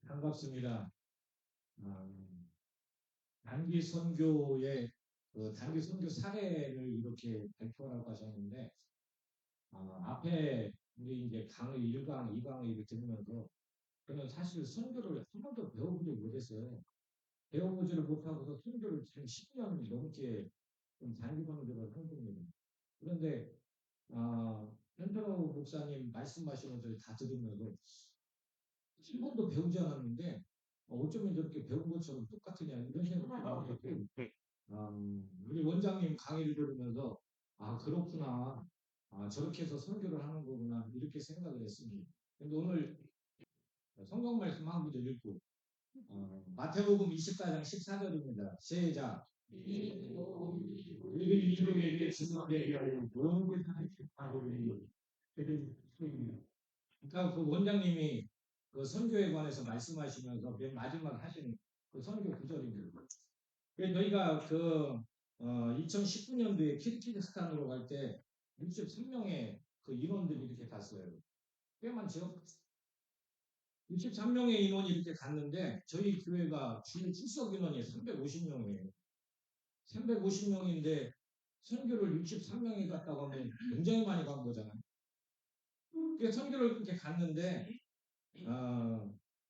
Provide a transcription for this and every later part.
반갑습니다. 단기 선교의 단기 선교 사례를 이렇게 발표하라고 하셨는데, 앞에 우리 이제 강의 1강, 2강을 이렇게 들으면서 저는 사실 선교를 한 번도 배워보지 못했어요. 배워보지를 못하고서 선교를 한 10년 넘게 좀 단기 선교를 한 겁니다. 그런데, 현철호 목사님 말씀하시는 걸 다 들으면서 한 번도 배우지 않았는데, 어쩌면 저렇게 배운 것처럼 똑같으냐, 이런 생각이 들어요. 우리 원장님 강의를 들으면서, 그렇구나. 저렇게 해서 설교를 하는 거구나. 이렇게 생각을 했습니다. 근데 오늘 성경 말씀 한 구절 읽고, 마태복음 24장 14절입니다. 시작. 우리 이들에게 증언되게 하여 모든 것을 하고 그러니까 그 원장님이 그 선교에 관해서 말씀하시면서 맨 마지막 하신 그 선교 구절입니다. 그래서 저희가 2019년도에 키르기즈스탄으로 갈 때 63명의 그 인원들이 이렇게 갔어요. 꽤 많죠? 63명의 인원이 이렇게 갔는데 저희 교회가 주 출석 인원이 350명이에요. 350명인데 선교를 63명이 갔다고 하면 굉장히 많이 간 거잖아요. 그래서 선교를 이렇게 갔는데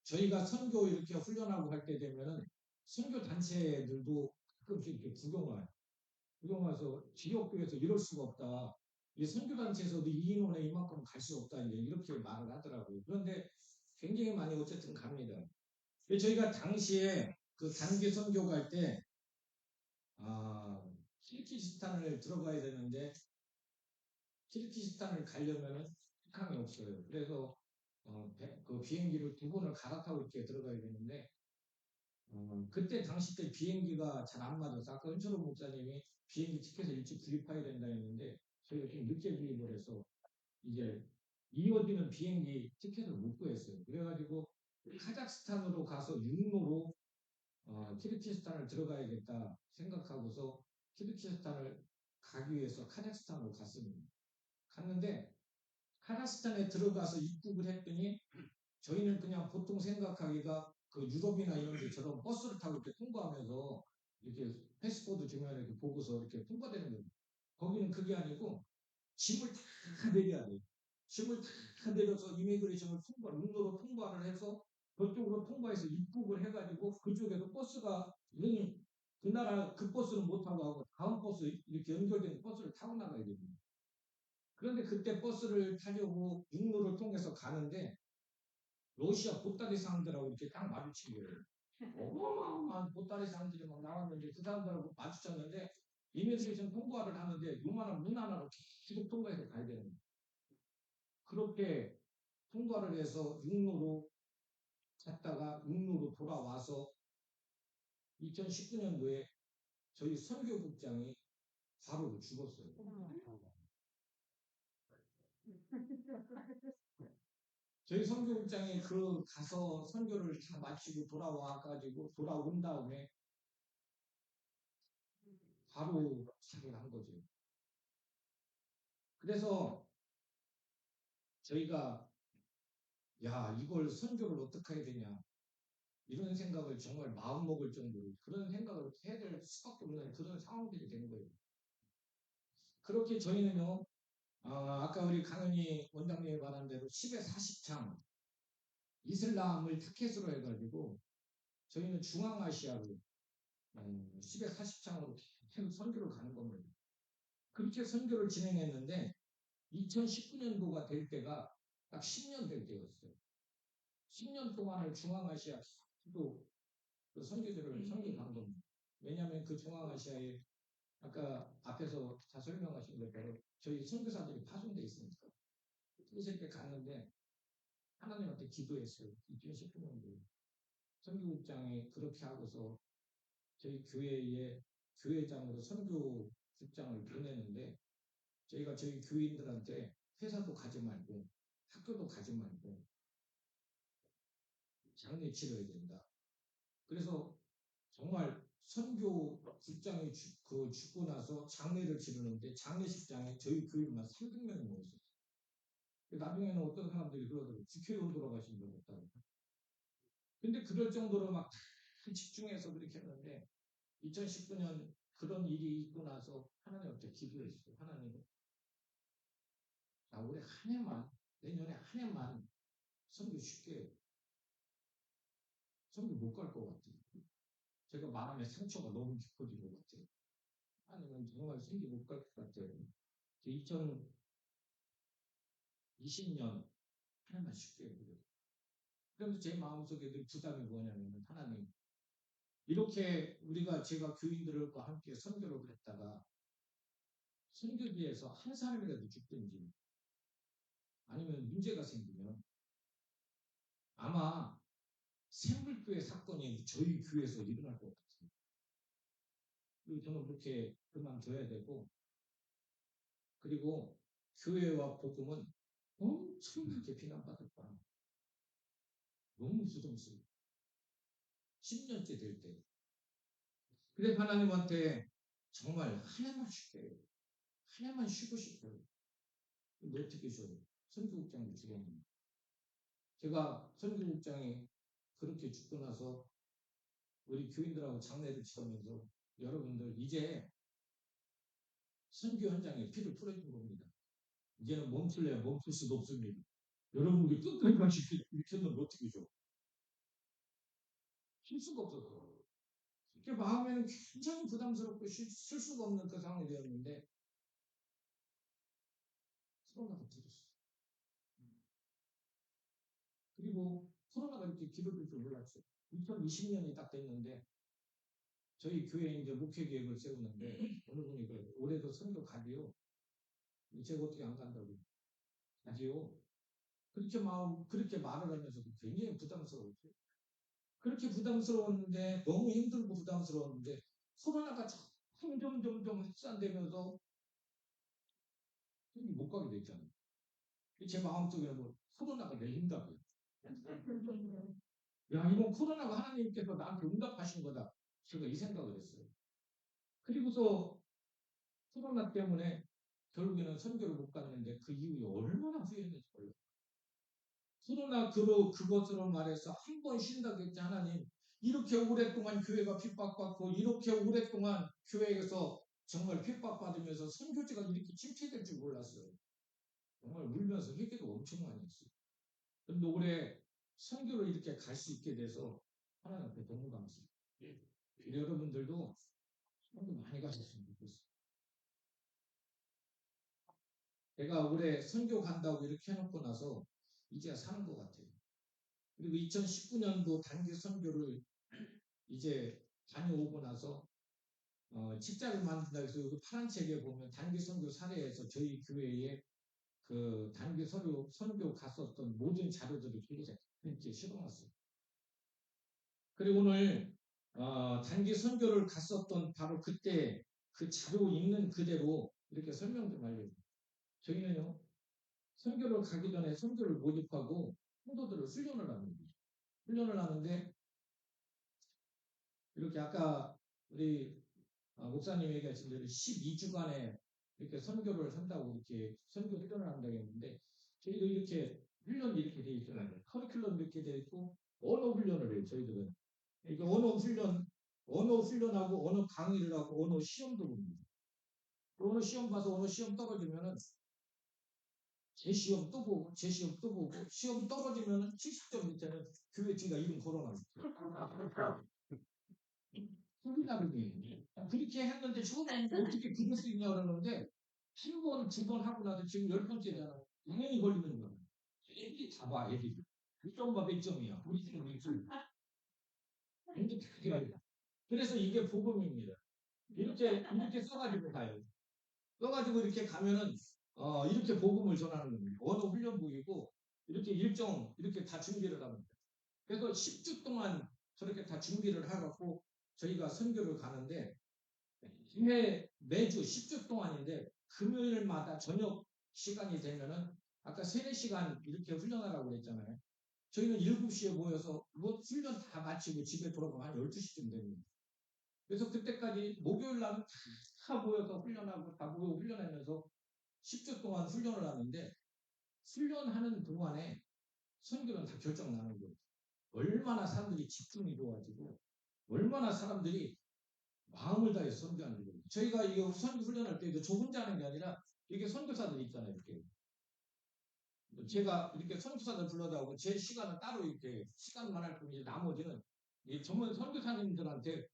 저희가 선교 이렇게 훈련하고 할 때 되면은 선교 단체들도 가끔씩 이렇게 구경 와서 지역교회에서 이럴 수가 없다. 이 선교단체에서도 이 인원에 이만큼 갈 수 없다. 이제 이렇게 말을 하더라고요. 그런데 굉장히 많이 어쨌든 갑니다. 저희가 당시에 그 단기 선교 갈 때, 키르기스탄을 들어가야 되는데, 키르기스탄을 가려면은 직항이 없어요. 그래서, 그 비행기를 두 번을 갈아타고 이렇게 들어가야 되는데, 그때 당시 때 비행기가 잘 안 맞아서 아까 은철호 목사님이 비행기 티켓을 일찍 구입해야 된다 했는데 저희가 좀 늦게 구입을 해서 이제 이어지는 비행기 티켓을 못 구했어요. 그래가지고 카자흐스탄으로 가서 육로로 키르기스탄을 들어가야겠다 생각하고서 키르기스탄을 가기 위해서 카자흐스탄으로 갔습니다. 갔는데 카자흐스탄에 들어가서 입국을 했더니 저희는 그냥 보통 생각하기가 그 유럽이나 이런 데처럼 버스를 타고 이렇게 통과하면서 이렇게 패스포드 증명을 이렇게 보고서 이렇게 통과되는 거예요. 거기는 그게 아니고 짐을 다 내려야 돼요. 짐을 다 내려서 이미그레이션을 육로로 통과를 해서 그쪽으로 통과해서 입국을 해가지고 그쪽에서 버스가 그 나라 그 버스는 못 타고 하고 다음 버스 이렇게 연결된 버스를 타고 나가야 됩니다. 그런데 그때 버스를 타려고 육로를 통해서 가는데 러시아 보따리 상들하고 이렇게 딱 마주친 거예요. 어마어마한 보따리 상들이 막 나왔는데 그 사람들하고 마주쳤는데 이미그레이션 통과를 하는데 요만한 문 하나로 계속 통과해서 가야 되는 거예요. 그렇게 통과를 해서 육로로 갔다가 육로로 돌아와서 2019년도에 저희 선교국장이 바로 죽었어요. 저희 선교국장이 그 가서 선교를 다 마치고 돌아와가지고 돌아온 다음에 바로 자기를 한 거죠. 그래서 저희가 이걸 선교를 어떻게 해야 되냐 이런 생각을 정말 마음먹을 정도로 그런 생각을 해야 될 수밖에 없는 그런 상황들이 된 거예요. 그렇게 저희는요, 아까 우리 강은희 원장님이 말한 대로 10에 40창 이슬람을 타켓으로 해가지고 저희는 중앙아시아로 10에 40창으로 계속 선교를 가는 겁니다. 그렇게 선교를 진행했는데 2019년도가 될 때가 딱 10년 될 때였어요. 10년 동안을 중앙아시아 또 그 선교들을 선교한 겁니다. 왜냐하면 그 중앙아시아에 아까 앞에서 다 설명하신 것대로 저희 선교사들이 파송돼 있으니까 그래서 때 갔는데 하나님한테 기도했어요. 2019년도에 선교국장이 그렇게 하고서 저희 교회의 교회장으로 선교국장을 보내는데 저희가 저희 교인들한테 회사도 가지 말고 학교도 가지 말고 장례 치러야 된다. 그래서 정말 선교 국장이 죽고 나서 장례를 치르는데 장례식장에 저희 교인만 300명이 모였어요. 나중에는 어떤 사람들이 그러더라고요. 국회의원 돌아가신 분 없다고. 근데 그럴 정도로 막 집중해서 그렇게 했는데 2019년 그런 일이 있고 나서 하나님한테 기도했어요. 하나님, 나 올해 한 해만, 내년에 한 해만 선교 쉽게 선교 못 갈 것 같아요. 제가 마음의 상처가 너무 깊어진 것 같아요. 아니면 정말 선교 못 갈 것 같아요. 2020년 한 해만 쉽게 해보려고. 그러면서 제 마음속에 늘 부담이 뭐냐면 하나님, 이렇게 제가 교인들과 함께 선교를 했다가 선교지에서 한 사람이라도 죽든지 아니면 문제가 생기면 아마 샘물교회 사건이 저희 교회에서 일어날 것 같아요. 그리고 저는 그렇게 그만둬야 되고, 그리고 교회와 복음은 엄청나게 비난받을 거야. 너무 부담스러워. 10년째 될 때. 그래서 하나님한테 정말 한 해만 쉴게요. 한 해만 쉬고 싶어요. 근데 어떻게 쉬어요? 선교국장도 죽었는데. 제가 선교국장이 그렇게 죽고 나서 우리 교인들하고 장례를 치르면서 여러분들 이제 선교 현장에 피를 뿌려준 겁니다. 이제는 멈출래야 멈출 수도 없습니다. 여러분들이 끝까지 같이 이렇게 하면 어떻게 줘? 쉴 수가 없었어요. 그 마음에는 굉장히 부담스럽고 쉴 수가 없는 그 상황이 되었는데 코로나가 터졌어요. 그리고 코로나가 이렇게 길어질 줄 몰랐어요. 2020년이 딱 됐는데 저희 교회에 이제 목회 계획을 세우는데 어느 분이 그래요. 올해도 선교 가지요. 제가 어떻게 안 간다고. 가지요. 그렇게 말을 하면서도 굉장히 부담스러웠어요. 그렇게 부담스러웠는데, 너무 힘들고 부담스러웠는데, 코로나가 점점 확산되면서 못 가게 됐잖아요. 제 마음속에는 뭐, 코로나가 내 응답이에요. 야, 이건 코로나가 하나님께서 나한테 응답하신 거다. 제가 이 생각을 했어요. 그리고서 코로나 때문에 결국에는 선교를 못 갔는데 그 이후에 얼마나 후회했는지 몰라요. 코로나 그것으로 말해서 한 번 쉰다고 했지 하나님. 이렇게 오랫동안 교회가 핍박받고 이렇게 오랫동안 교회에서 정말 핍박받으면서 선교지가 이렇게 침체될 줄 몰랐어요. 정말 울면서 회개도 엄청 많이 했어요. 그런데 올해 선교를 이렇게 갈 수 있게 돼서 하나님 앞에 너무 감사해요. 여러분들도 선교 많이 가셨으면 좋겠어요. 내가 올해 선교 간다고 이렇게 해놓고 나서 이제 사는 것 같아요. 그리고 2019년도 단기 선교를 이제 다녀오고 나서 책자를 만든다 해서 여기 파란 책에 보면 단기 선교 사례에서 저희 교회에 그 단기 선교 갔었던 모든 자료들을 이렇게 실어놨어요. 그리고 오늘 단기 선교를 갔었던 바로 그때 그 자료 있는 그대로 이렇게 설명 좀 알려줘요. 저희는요 선교를 가기 전에 선교를 모집하고 성도들을 훈련을 하는 거죠. 훈련을 하는데 이렇게 아까 우리 목사님 얘기하신 대로 12주간에 이렇게 선교를 한다고 이렇게 선교 훈련을 한다고 했는데 저희도 이렇게 훈련이 이렇게 돼 있잖아요. 커리큘럼 이렇게 돼 있고 언어 훈련을 해요. 저희들은. 그러니까 언어 훈련하고 언어 강의를 하고 언어 시험도 봅니다. 언어 시험 봐서 언어 시험 떨어지면은 제 시험 또 보고 제 시험 또 보고 시험 떨어지면은 70점 밑에는 교회 뒤가 이름 걸어놔요. 소리나르게 그렇게 했는데 처음에 어떻게 그럴 수 있냐 그러는데 한 번, 두 번 하고 나서 지금 10번째잖아. 당연히 걸리는 거야. 애들이 다 봐, 애들이. 1점 봐, 100점이야. 우리 지금 1점. 근데 그게 그래서 이게 복음입니다. 이렇게 써가지고 가요. 써가지고 이렇게 가면은, 이렇게 복음을 전하는 겁니다. 언어 훈련복이고, 이렇게 이렇게 다 준비를 합니다. 그래서 10주 동안 저렇게 다 준비를 해갖고, 저희가 선교를 가는데, 매주 10주 동안인데 금요일마다 저녁 시간이 되면은 아까 3, 4시간 이렇게 훈련하라고 그랬잖아요. 저희는 7시에 모여서 훈련 다 마치고 집에 돌아가면 한 12시쯤 됩니다. 그래서 그때까지 목요일 날은 다 모여서 훈련하고 다 모여 훈련하면서 10주 동안 훈련을 하는데 훈련하는 동안에 선교는 다 결정 나는 거예요. 얼마나 사람들이 집중이 좋아지고 얼마나 사람들이 마음을 다해서 선교하는 거예요. 저희가 이게 선교 훈련할 때도 저 혼자 하는 게 아니라 이게 선교사들 있잖아요. 이렇게 제가 이렇게 선교사들 불러다 오고 제 시간은 따로 이렇게 시간만 할 뿐이지 나머지는 이 전문 선교사님들한테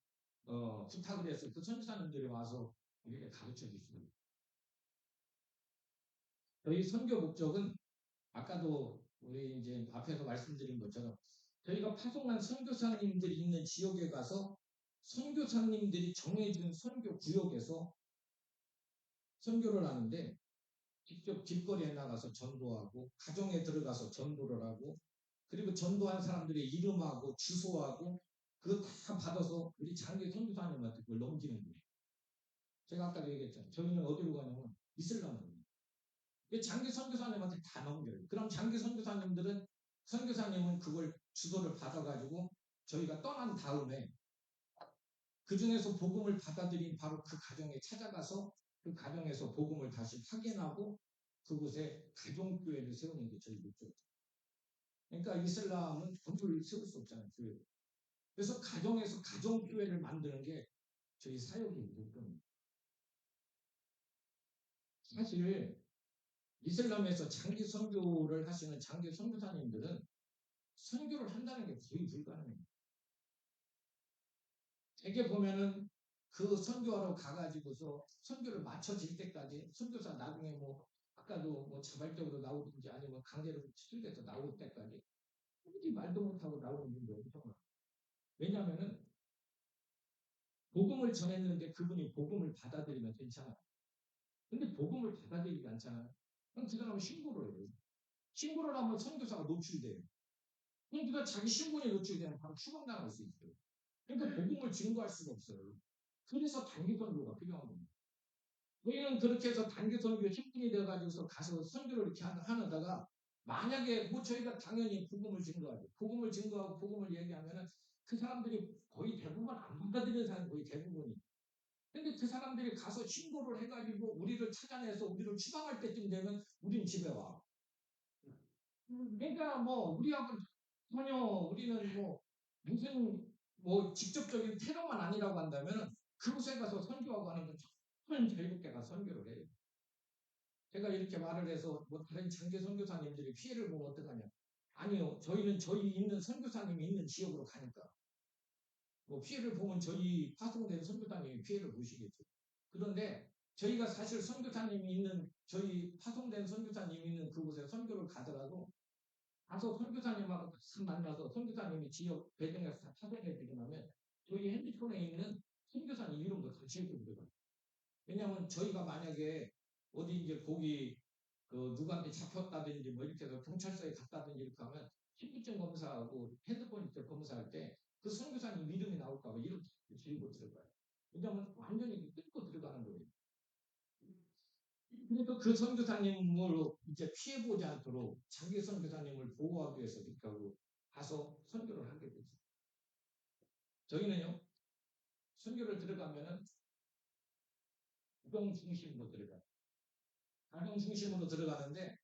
부탁을 해서 그 선교사님들이 와서 이렇게 가르쳐 주십니다. 저희 선교 목적은 아까도 우리 이제 앞에서 말씀드린 것처럼 저희가 파송한 선교사님들이 있는 지역에 가서 선교사님들이 정해준 선교 구역에서 선교를 하는데 직접 길거리에 나가서 전도하고 가정에 들어가서 전도를 하고 그리고 전도한 사람들의 이름하고 주소하고 그거 다 받아서 우리 장기 선교사님한테 그걸 넘기는 거예요. 제가 아까 얘기했잖아요. 저희는 어디로 가냐면 이슬람으로. 장기 선교사님한테 다 넘겨요. 그럼 장기 선교사님들은 선교사님은 그걸 주소를 받아가지고 저희가 떠난 다음에 그 중에서 복음을 받아들인 바로 그 가정에 찾아가서 그 가정에서 복음을 다시 확인하고 그곳에 가정교회를 세우는 게 저희 목적이죠. 그러니까 이슬람은 건물을 세울 수 없잖아요. 교회. 그래서 가정에서 가정교회를 만드는 게 저희 사역의 목표입니다. 사실 이슬람에서 장기 선교를 하시는 장기 선교사님들은 선교를 한다는 게 거의 불가능해요. 대개 보면은 그 선교하러 가가지고서 선교를 마쳐질 때까지 선교사 나중에 뭐 아까도 뭐 자발적으로 나오든지 아니면 강제로 추출돼서 나올 때까지 굳이 말도 못하고 나오는 분들 엄청 많아요. 왜냐하면은 복음을 전했는데 그분이 복음을 받아들이면 괜찮아요. 근데 복음을 받아들이지 않잖아요. 그럼 그 사람은 신고를 해요. 신고를 하면 선교사가 노출돼요. 그러니까 자기 신분이 노출되면 바로 추방당할 수 있어요. 그러니까 복음을 증거할 수가 없어요. 그래서 단기 선교가 필요한 겁니다. 저희는 그렇게 해서 단기 선교 10분이 돼가지고서 가서 선교를 이렇게 하다가 만약에 뭐 저희가 당연히 복음을 증거하죠. 복음을 증거하고 복음을 얘기하면은 그 사람들이 거의 대부분 안 받아들이는 사람이 거의 대부분이. 근데 그 사람들이 가서 신고를 해가지고 우리를 찾아내서 우리를 추방할 때쯤 되면 우린 집에 와. 그러니까 뭐 우리하고 전혀 우리는 뭐 무슨 뭐 직접적인 테러만 아니라고 한다면은 그곳에 가서 선교하고 하는 건 정말 자유롭게 가서 선교를 해요. 제가 이렇게 말을 해서 뭐 다른 장교 선교사님들이 피해를 보면 어떡하냐. 아니요. 저희는 저희 있는 선교사님이 있는 지역으로 가니까. 뭐 피해를 보면 저희 파송된 선교사님이 피해를 보시겠죠. 그런데 저희가 사실 선교사님이 있는 저희 파송된 선교사님이 있는 그곳에 선교를 가더라도 가서 선교사님하고 만나서 선교사님이 지역 배정해서 다 파송해 주고 나면 저희 핸드폰에 있는 선교사님 이름도 같이 해주거든요. 왜냐하면 저희가 만약에 어디 이제 거기 그 누구한테 잡혔다든지 뭐 이렇게 해서 경찰서에 갔다든지 이렇게 하면 신분증 검사하고 핸드폰 이렇게 검사할 때 그 선교사님 이름이 나올까 봐 이름 들고 들어가요. 왜냐하면 완전히 뜯고 들어가는 거예요. 그러니까 그 선교사님을 이제 피해보지 않도록 자기 선교사님을 보호하기 위해서 이렇게 하고 가서 선교를 하게 되죠. 저희는요, 선교를 들어가면은 가정 중심으로 들어가요. 가정 중심으로 들어가는데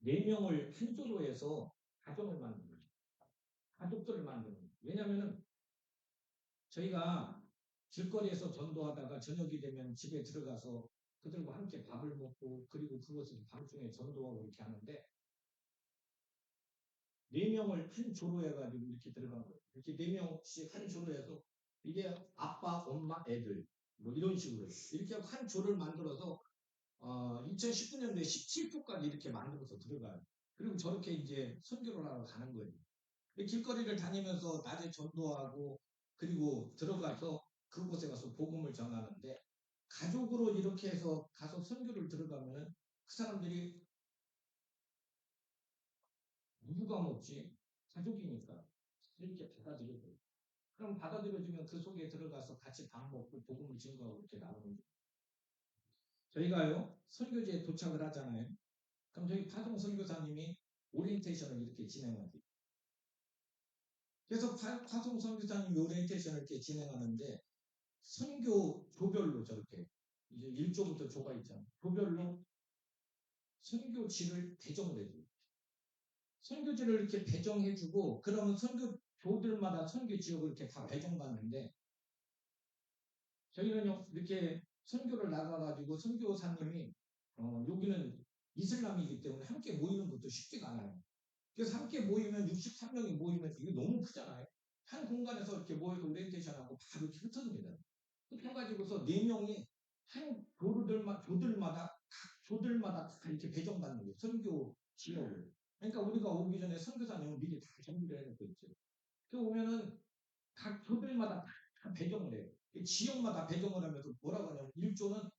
네 명을 한조로 해서 가정을 만드는 거죠. 가족들을 만드는 거죠. 왜냐하면 저희가 길거리에서 전도하다가 저녁이 되면 집에 들어가서 그들과 함께 밥을 먹고 그리고 그것을 밤중에 전도하고 이렇게 하는데 네 명을 한 조로 해가지고 이렇게 들어간 거예요. 이렇게 네 명씩 한 조로 해서 이게 아빠, 엄마, 애들 뭐 이런 식으로 이렇게 한 조를 만들어서 2019년도에 17조까지 이렇게 만들어서 들어가요. 그리고 저렇게 이제 선교를 하러 가는 거예요. 길거리를 다니면서 낮에 전도하고 그리고 들어가서 그곳에 가서 복음을 전하는데 가족으로 이렇게 해서 가서 선교를 들어가면은 그 사람들이 누가 먹지? 가족이니까 이렇게 받아들여줘요. 그럼 받아들여주면 그 속에 들어가서 같이 밥 먹고 복음을 증거하고 이렇게 나오는 거예요. 저희가요 선교지에 도착을 하잖아요. 그럼 저희 파송 선교사님이 오리엔테이션을 이렇게 진행하죠. 그래서 파송 선교사님이 오리엔테이션을 이렇게 진행하는데 선교 조별로 저렇게 이제 1조부터 조가 있잖아요. 조별로 선교지를 배정을 해줘요. 선교지를 이렇게 배정해주고, 그러면 선교조들마다 선교 지역을 이렇게 다 배정받는데, 저희는요, 이렇게 선교를 나가가지고 선교사님이, 여기는 이슬람이기 때문에 함께 모이는 것도 쉽지가 않아요. 그래서 함께 모이면 63명이 모이면 이게 너무 크잖아요. 한 공간에서 이렇게 모여서 오리엔테이션하고 바로 이렇게 흩어집니다. 흩어가지고서 4명이 한 조들마다, 각 조들마다 다 이렇게 배정받는 거예요. 선교 지역을. 그러니까 우리가 오기 전에 선교사님은 미리 다 준비를 해놓고 있죠. 그 오면은 각 조들마다 다 배정을 해요. 지역마다 배정을 하면서 뭐라고 하냐면 1조는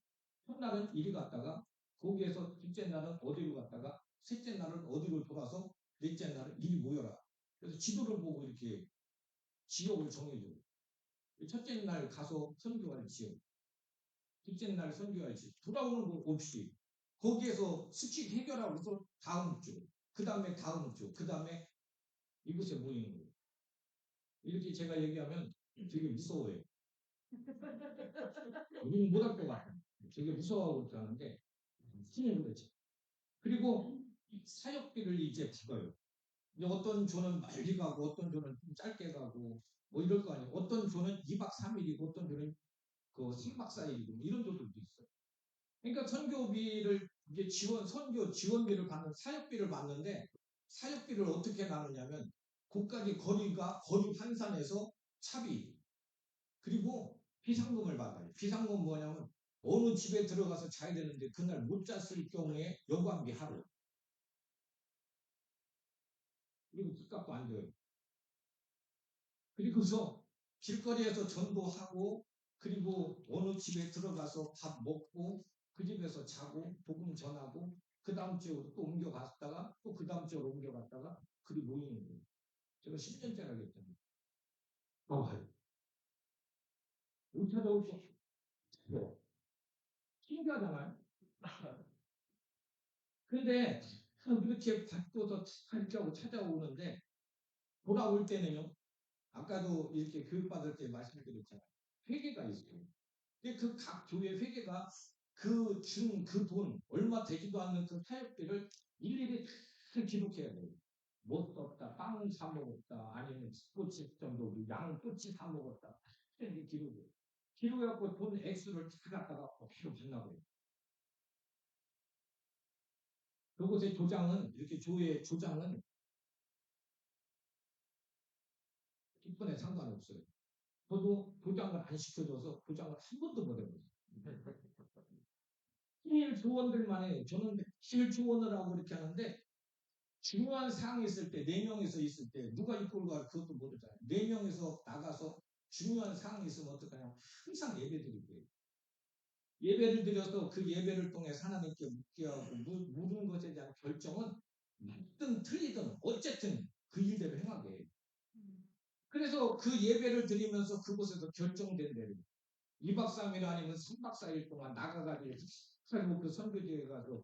첫날은 이리 갔다가 거기에서 둘째 날은 어디로 갔다가 셋째 날은 어디로 돌아서 넷째 날은 이리 모여라. 그래서 지도를 보고 이렇게 지역을 정해줘요. 첫째 날 가서 선교할 지역, 둘째 날 선교할 지역, 돌아오는 거 없이 거기에서 수칙 해결하고서 다음 주, 그 다음에 다음 주, 그 다음에 이곳에 모이는 거예요. 이렇게 제가 얘기하면 되게 무서워요. 우리는 못할 것 같아요. 되게 무서워하고 있다는데 신이 그렇지. 그리고 사역비를 이제 받아요. 이제 어떤 조는 멀리 가고 어떤 조는 좀 짧게 가고 뭐 이럴 거 아니에요. 어떤 조는 2박 3일이고 어떤 조는 그 3박 4일이고 뭐 이런 조들도 있어요. 그러니까 선교비를 이제 선교 지원비를 받는 사역비를 받는데 사역비를 어떻게 나누냐면 그까지 거리 환산해서 차비 그리고 비상금을 받아요. 비상금 뭐냐면 어느 집에 들어가서 자야 되는데 그날 못 잤을 경우에 여관비 하루 그리고 집값도 안 돼요. 그리고서 길거리에서 전도하고 그리고 어느 집에 들어가서 밥 먹고 그 집에서 자고 복음 전하고 그 다음 주에 또 옮겨갔다가 또 그 다음 주에 옮겨갔다가 그리고 모이는 거예요. 제가 10년째라고 했잖아요. 봐봐요. 못 찾아올 거. 네. 신기하잖아요. 근데 그렇게 받고서 이렇게 하고 찾아오는데 돌아올 때는요. 아까도 이렇게 교육받을 때 말씀드렸잖아요. 회계가 있어요. 근데 그 각 교회 회계가 그 돈, 얼마 되지도 않는 그 사역비를 일일이 다 기록해야 돼요. 못 썼다, 빵 사먹었다, 아니면 스포츠 정도, 양꼬치 사먹었다. 이렇게 기록해요. 기록해갖고 돈 액수를 다 갖다가 어디로 받나 봐요. 그곳의 조장은, 이렇게 교회 조장은 기분에 상관없어요. 저도 조장을 안 시켜줘서 조장을 한 번도 못 해봤어요. 일 조원들만 해요. 저는 일 조원을 하고 이렇게 하는데 중요한 사항이 있을 때, 4명이서 있을 때, 누가 이끌고 가 그것도 모르잖아요. 4명이서 나가서 중요한 사항이 있으면 어떡하냐면 항상 예배 드리고요. 예배를 드려서 그 예배를 통해서 하나님께 묻게 하고 물은 것에 대한 결정은 맞든 틀리든 어쨌든 그 일대로 행하게 해요. 그래서 그 예배를 드리면서 그곳에서 결정된 대로 2박 3일 아니면 3박 4일 동안 나가가지고 그리고 그 선교지에 가서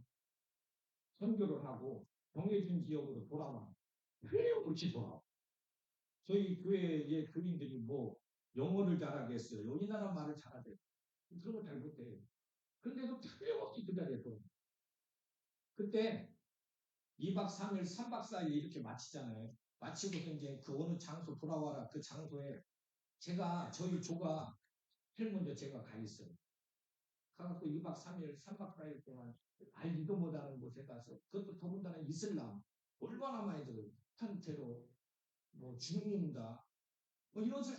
선교를 하고 정해진 지역으로 돌아와. 틀림없이 돌아와. 저희 교회의 교인들이 뭐 영어를 잘하겠어요. 우리나라 말을 잘하대요. 그런 거 잘 못해요. 그런데도 틀림없이 그 자리에 돌아와. 그때 2박 3일, 3박 4일 이렇게 마치잖아요. 마치고서 이제 그 어느 장소 돌아와라. 그 장소에 저희 조가 제일 먼저 제가 가 있어요. 가갖고 2박 3일, 3박 4일 동안 알지도 못하는 곳에 가서 그것도 더군다나 이슬람 얼마나 많이 들어요. 탄테로 뭐 죽는다 뭐 이런 소리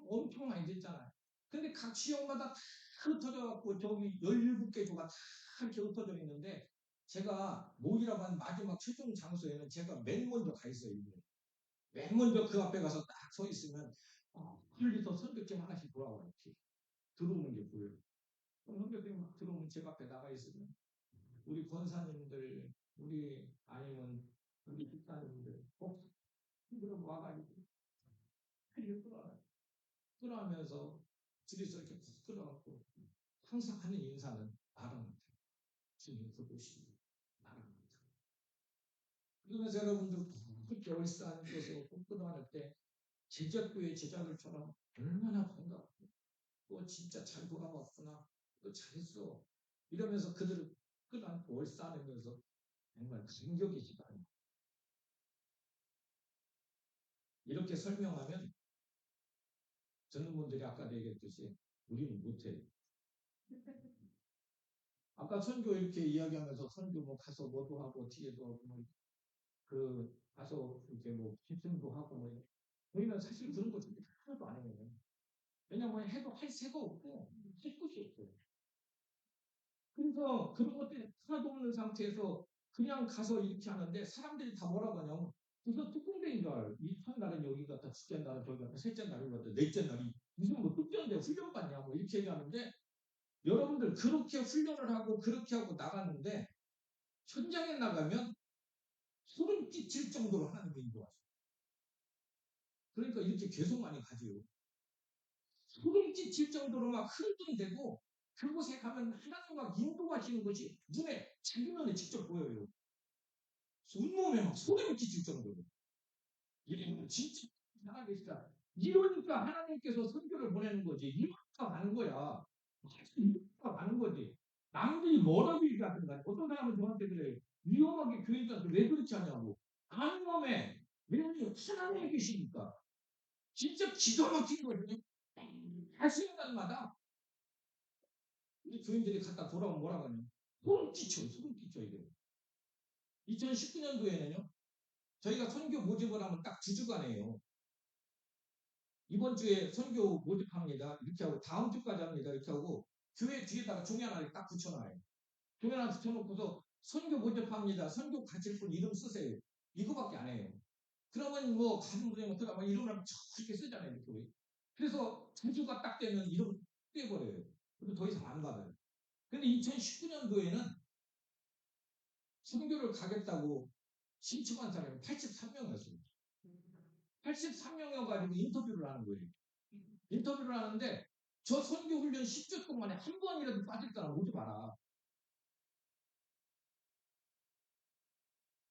엄청 많이 듣잖아요. 근데 각 지역마다 다 흩어져갖고 저기 17개 조가 다 이렇게 흩어져 있는데 제가 모이라고 한 마지막 최종 장소에는 제가 맨 먼저 가 있어요. 맨 먼저 그 앞에 가서 딱 서 있으면 멀리서 선교팀 하나씩 돌아와요. 이렇게. 들어오는 게 보여요. 그럼 선교팀 막 들어오면 제 앞에 나가 있으면 우리 권사님들 우리 아니면 우리 집사님들 그럼 와가지고 이렇게 끌어가면서 둘이서 이렇게 푹 끌어갖고 항상 하는 인사는 나랑 주님 그곳이 나랑 그러면서 여러분들 그렇게 얼싸안고서 꼭 끌어안을 때 제작부의 제자들처럼 얼마나 반갑고 또 진짜 잘 돌아왔구나 또 잘했어 이러면서 그들을 끌어안고 얼싸안으면서 정말 감격이지가 않아요. 이렇게 설명하면 듣는 분들이 아까도 얘기했듯이 우리는 못해요. 아까 선교 이렇게 이야기하면서 선교 뭐 가서 뭐도 하고 뒤에도 하고 뭐그 가서 이렇게 뭐 집중도 하고 뭐 저희는 사실 그런 거 하나도 안 해요. 왜냐면 해도 할 새가 없고 할 곳이 없어요. 그래서 그런 것들이 하나도 없는 상태에서 그냥 가서 이렇게 하는데 사람들이 다 뭐라고 하냐면 그래서 특공대인 줄 알아요. 이 첫날은 여기 갔다, 둘째 날은 저기 갔다, 셋째 날은 여기 갔다, 넷째 날이 무슨 뭐 특전대 훈련 받냐 뭐 이렇게 얘기하는데 여러분들 그렇게 훈련을 하고 그렇게 하고 나갔는데 현장에 나가면 소름 끼칠 정도로 하나님의 인도하셔요. 그러니까 이렇게 계속 많이 가지요. 소름 끼칠 정도로 막 흥분되고 그곳에 가면 하나님 막 인도하시는 것이 눈에 자기 눈에 직접 보여요. 온몸에 막 소름이 끼칠 정도로. 이게 진짜 살아계시다. 이러니까 하나님께서 선교를 보내는 거지. 이러니까 가는 거야. 이러니까 가는 거지. 남들이 뭐라고 얘기하든 간에 어떤 사람은 저한테 그래요. 위험하게 교회니까 왜 그렇지 않냐고. 가는 몸에 왜냐면 하나님이 계시니까. 진짜 기가 막힌 거거든요. 할 순간마다 우리 교인들이 갔다 돌아오면 뭐라고 하냐. 소름 끼쳐, 소름 끼쳐, 이게. 2019년도에는요, 저희가 선교 모집을 하면 딱 2주간이에요. 이번 주에 선교 모집합니다. 이렇게 하고 다음 주까지 합니다. 이렇게 하고 교회 뒤에다가 종이 하나를 딱 붙여놔요. 종이 하나 붙여놓고서 선교 모집합니다. 선교 가실 분 이름 쓰세요. 이거밖에 안 해요. 그러면 뭐 가는 분이 뭐 들어가면 이름을 저렇게 쓰잖아요. 이렇게. 그래서 2주가 딱 되면 이름 떼버려요. 그리고 더 이상 안 받아요. 근데 2019년도에는 선교를 가겠다고 신청한 사람이 83명이었어요. 83명이어가지고 인터뷰를 하는 거예요. 인터뷰를 하는데 저 선교 훈련 10주 동안에 한 번이라도 빠질 사람 오지 마라.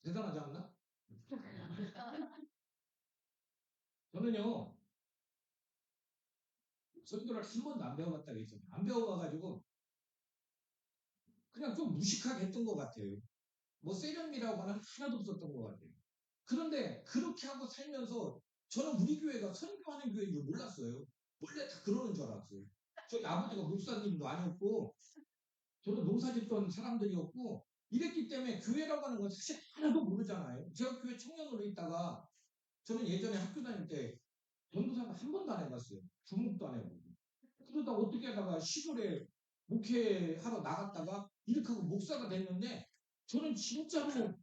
대단하지 않나? 저는요, 선교를 한 번도 안 배워봤다고 했잖아요. 안 배워봐가지고 그냥 좀 무식하게 했던 것 같아요. 뭐 세련미라고는 하나도 없었던 것 같아요. 그런데 그렇게 하고 살면서 저는 우리 교회가 선교하는 교회인 줄 몰랐어요. 원래 다 그러는 줄 알았어요. 저희 아버지가 목사님도 아니었고 저는 농사 짓던 사람들이었고 이랬기 때문에 교회라고 하는 건 사실 하나도 모르잖아요. 제가 교회 청년으로 있다가 저는 예전에 학교 다닐 때 전도사를 한 번도 안 해봤어요. 주목도 안 해보고. 그러다 어떻게 하다가 시골에 목회하러 나갔다가 이렇게 하고 목사가 됐는데 저는 진짜로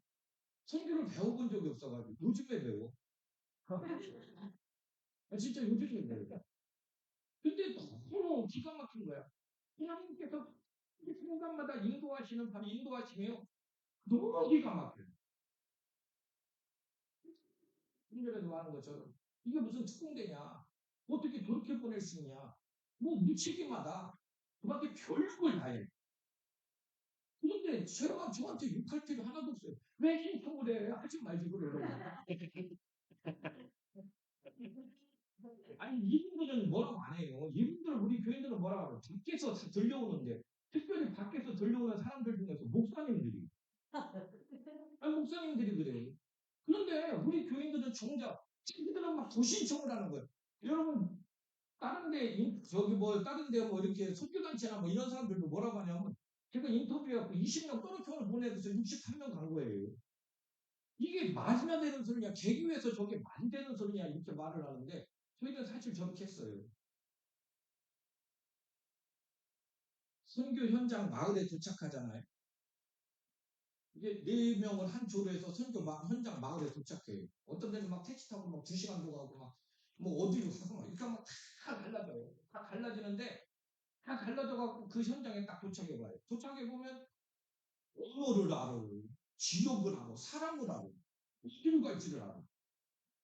선교를 배워본 적이 없어가지고 요즘에 배워. 진짜 요즘에 배워. 근데 너무 기가 막힌 거야. 하나님께서 순간마다 인도하시는 바로 인도하시며 너무 기가 막혀요. 훈련에도 하는 것처럼 이게 무슨 특공대냐? 어떻게 그렇게 보낼 수 있냐? 뭐 무책임하다. 그밖에 별걸 다 해. 그런데 제가 저한테 욕할 필요 하나도 없어요. 왜 신청을 해? 하지 말지 그래요. 아니 이분들은 뭐라고 안 해요. 이분들 우리 교인들은 뭐라고 하요 밖에서 다 들려오는데 특별히 밖에서 들려오는 사람들 중에서 목사님들이 아니 목사님들이 그래요. 그런데 우리 교인들은 정작 자기들은 막 도신청을 하는 거예요. 여러분 저기 뭐 다른 데 뭐 이렇게 선교단체나 뭐 이런 사람들도 뭐라고 하냐면 제가 인터뷰해갖고 20명 떠놓고는 보내서 63명 간 거예요. 이게 말이나 되는 소리냐, 개교에서 저게 말이 되는 소리냐 이렇게 말을 하는데 저희는 사실 저렇게 했어요. 선교 현장 마을에 도착하잖아요. 이게 4명을 한 조로 해서 현장 마을에 도착해요. 어떤 데는 막 택시 타고 막 2시간도 가고 막 뭐 어디로 가고 막 이렇게 막 다 갈라져요. 다 갈라지는데 다 갈라져갖고 그 현장에 딱 도착해봐요. 도착해보면 언어를 알아. 지역을 알아. 사람을 알아. 어디로 갈지를 알아.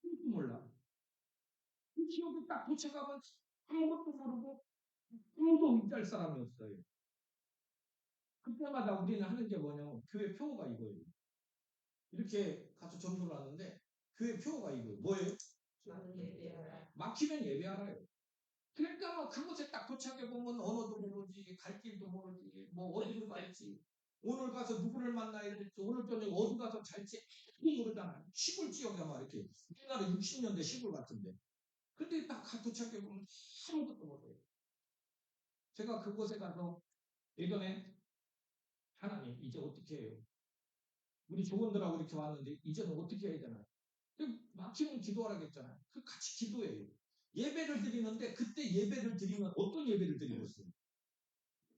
그것도 몰라. 그 지역에 딱 도착하면 아무것도 모르고 아무도 의지할 사람이 없어요. 그때마다 우리는 하는 게 뭐냐면 교회 표어가 이거예요. 이렇게 가서 전도를 하는데 교회 표어가 이거예요. 뭐예요? 막히면 예배하라요. 그러니까 뭐 그곳에 딱 도착해 보면 언어도 모르지, 갈 길도 모르지, 뭐 어디로 갈지 오늘 가서 누구를 만나야 될지, 오늘 저녁 어디 가서 잘지 모르잖아요. 시골 지역에 막 이렇게 옛날에 60년대 시골 같은데. 근데 딱 도착해 보면 아무것도 못해요. 제가 그곳에 가서 예전에 하나님 이제 어떻게 해요? 우리 조원들하고 이렇게 왔는데 이제는 어떻게 해야 되나요? 막히면 기도하라고 했잖아요. 그 같이 기도해요. 예배를 드리는데 그때 예배를 드리면 어떤 예배를 드리고 있어요?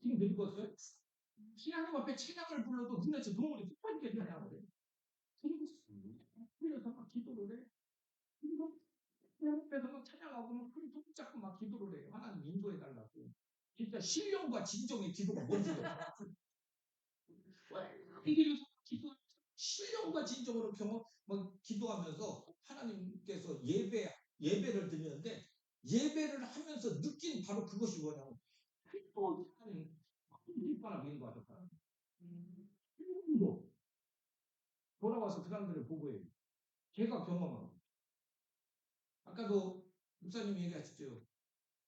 지금 드리고 있어요? 하나님 앞에 찬양을 불러도 눈에서 눈물이 뚝하게 찬양을 해요. 그리고 그래서 막 기도를 해. 그리고 하나님 앞에서 막 찬양하고 막 소리 붙잡고 막 기도를 해요. 하나님 인도해달라고. 진짜 신령과 진정의 기도가 뭔지 이기를 기도 신령과 진정으로 막 기도하면서 하나님께서 예배를 드리는데 예배를 하면서 느낀 바로 그것이 뭐냐면 또 하나님 뒷바람 미는 거 같았다. 돌아와서 그 사람들을 보고해요. 제가 경험한 아까도 목사님이 얘기하셨죠.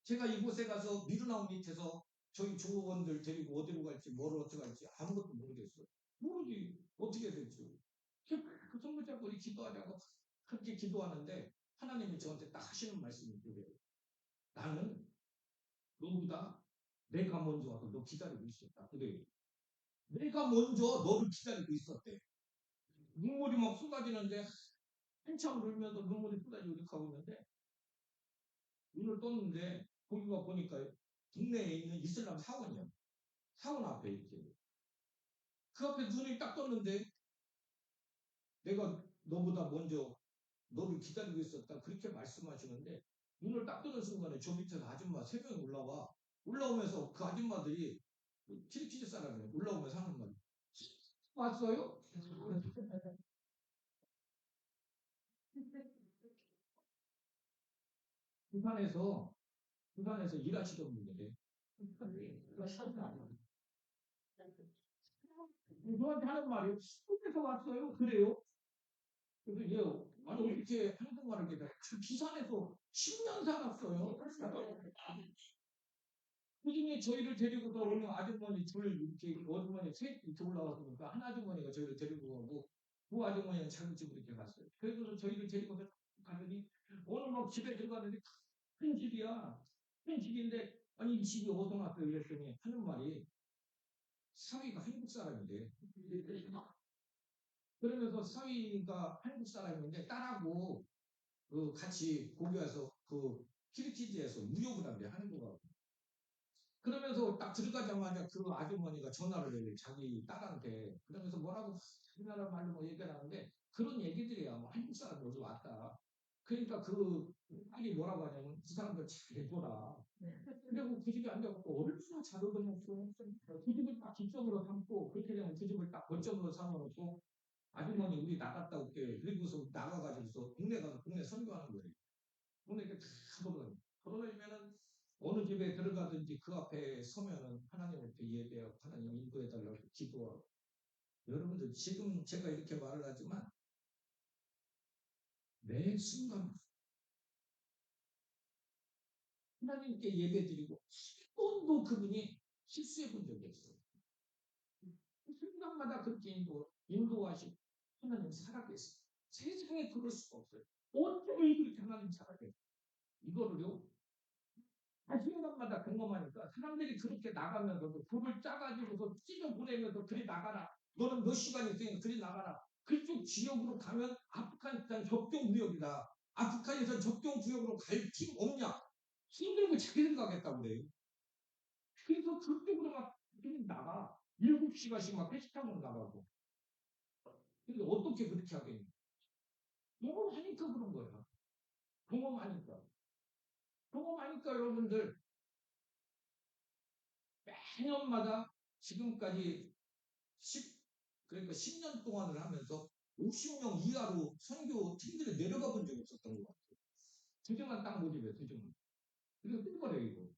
제가 이곳에 가서 미루나무 밑에서 저희 조원들 데리고 어디로 갈지 뭐를 어떻게 갈지 아무것도 모르겠어요. 모르지 어떻게 될지. 그 선교자분이 기도하자고 그렇게 기도하는데 하나님이 저한테 딱 하시는 말씀이 그래요. 나는 너보다 내가 먼저 와서 너 기다리고 있었다. 그래요. 내가 먼저 너를 기다리고 있었대. 눈물이 막 쏟아지는데 한참 울면서 눈물이 쏟아지고 이렇게 하고 있는데 눈을 떴는데 거기가 보니까 국내에 있는 이슬람 사원이야. 사원 앞에 이렇게. 그 앞에 눈이 딱 떴는데 내가 너보다 먼저 너를 기다리고 있었다. 그렇게 말씀하시는데 눈을 딱 뜨는 순간에 저 밑에서 아줌마 3명이 올라와. 올라오면서 그 아줌마들이 키르키즈 사람이에요. 올라오면서 하는 말. 왔어요? 부산에서 부산에서 일하시던 분들이 저한테 하는 말이 어디서 왔어요? 그래요? 그래서 얘 아니 어떻게 한국말을 이렇게 저 부산에서 10년 살았어요. 그중에 저희를 데리고서 오는 아주머니 둘 이렇게 아주머니 셋 이렇게 올라와서 보니까 한 아주머니가 저희를 데리고 가고 그 아주머니는 자기 집으로 이렇게 갔어요. 그래서 저희를 데리고서 가더니 오늘 막 집에 들어갔는데 큰 집이야. 큰 집인데 아니 이 집이 어디서 났어요? 이랬더니 하는 말이 사위가 한국 사람인데 그러면서 사위가 한국 사람인데 딸하고 그 같이 거기 와서 그 키르키즈에서 무료부담대 한국하고 그러면서 딱 들어가자마자 그 아주머니가 전화를 해요. 자기 딸한테. 그러면서 뭐라고 우리나라 말로 뭐 얘기를 하는데 그런 얘기들이야. 뭐 한국 사람 여기 왔다. 그러니까 그 딸이 뭐라고 하냐면 그 사람들 잘 해줘라. 그리고 그 집에 앉아갖고 얼마나 잘 얻어먹고 그 집을 딱 기점으로 삼고 그렇게 되면 그 집을 딱 거점으로 삼아놓고 아주머니 우리 나갔다 올게. 그리고서 나가가지고서 동네 가서 동네 선교하는 거예요. 동네 이렇게 다 돌아다니고. 돌아다니면은 어느 집에 들어가든지 그 앞에 서면은 하나님 앞에 예배하고 하나님 인도해달라고 기도하고. 여러분들 지금 제가 이렇게 말을 하지만 매 순간 하나님께 예배드리고 한 번도 그분이 실수해 본 적이 없어요. 그 순간마다 그렇게 인도하시고 하나님 살아계세요. 세상에 그럴 수가 없어요. 어떻게 그렇게 하나님 살아계세요. 이거를요 순간마다 경험하니까 사람들이 그렇게 나가면서도 불을 짜가지고서 찢어 보내면서 그리 나가라. 너는 몇 시간 있으니까 그리 나가라. 그쪽 지역으로 가면 아프가니스탄 접경 구역이다. 아프가니스탄 접경 구역으로 갈 팀 없냐? 힘들고 자기 생각했다고 그래요. 그래서 그쪽으로 막 나가. 7시간씩 막 택시 타고 나가고. 근데 어떻게 그렇게 하겠냐? 경험하니까 그런 거야. 경험하니까. 경험하니까 여러분들 매년마다 지금까지 10, 그러니까 10년 동안을 하면서 50명 이하로 선교 팀들이 내려가 본 적이 없었던 것 같아요. 두정한 딱 모집이에요, 두정한. 그리고 뜬거래요, 이거.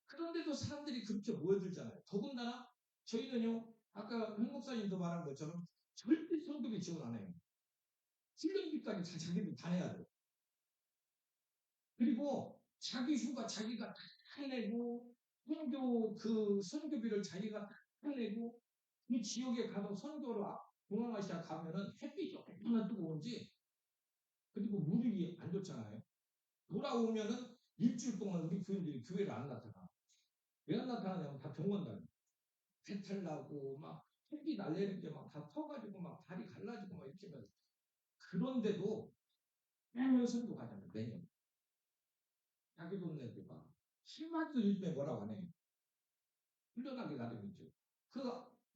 그런데도 사람들이 그렇게 모여들잖아요. 더군다나 저희는요, 아까 현 목사님도 말한 것처럼 절대 성급이 지원 안 해요. 훈련비까지 다 자기들이 다 내야 돼요. 그리고 자기 휴가 자기가 다 내고 선교비를 자기가 내고 그 지역에 가서 선교로 중앙아시아 가면은 햇빛이 얼마나 뜨거운지 그리고 물이 안 좋잖아요. 돌아오면은 일주일 동안 우리 교인들이 교회를 안 나타나. 왜 안 나타나냐면 다 병원 다녀. 배탈 나고 막 햇빛 알레르기 막다 터가지고 막 다리 갈라지고 막 이렇게 하면 그런데도 매년 선교 가잖아요. 매년. 자기 돈 내고 막. 실마리도 요즘에 뭐라고 하네. 훈련하게 가르치죠. 그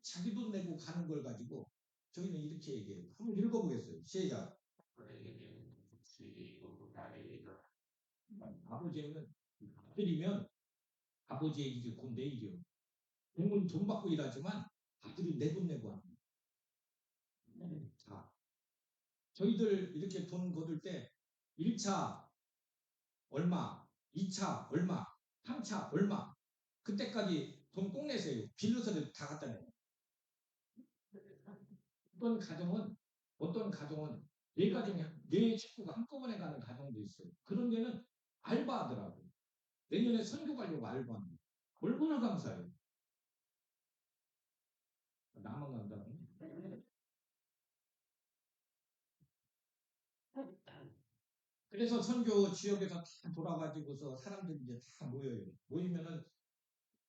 자기 돈 내고 가는 걸 가지고 저희는 이렇게 얘기해요. 한번 읽어보겠어요. 시작. 아버지는 아들이면 아버지의 일이 곧 내 일이요. 공은 돈 받고 일하지만 아들이 내 돈 내고 합니다. 자, 저희들 이렇게 돈 거둘 때 1차 얼마, 2차 얼마, 3차 얼마 그때까지 돈 꼭 내세요. 빌려서 다 갖다 내요. 어떤 가정은 네 가정이 네 식구가 한꺼번에 가는 가정도 있어요. 그런 데는 알바하더라고요. 내년에 선교 가려고 알바합니다. 얼마나 감사해요. 나만 간다고. 그래서 선교 지역에서 다 돌아가지고서 사람들이 이제 다 모여요. 모이면은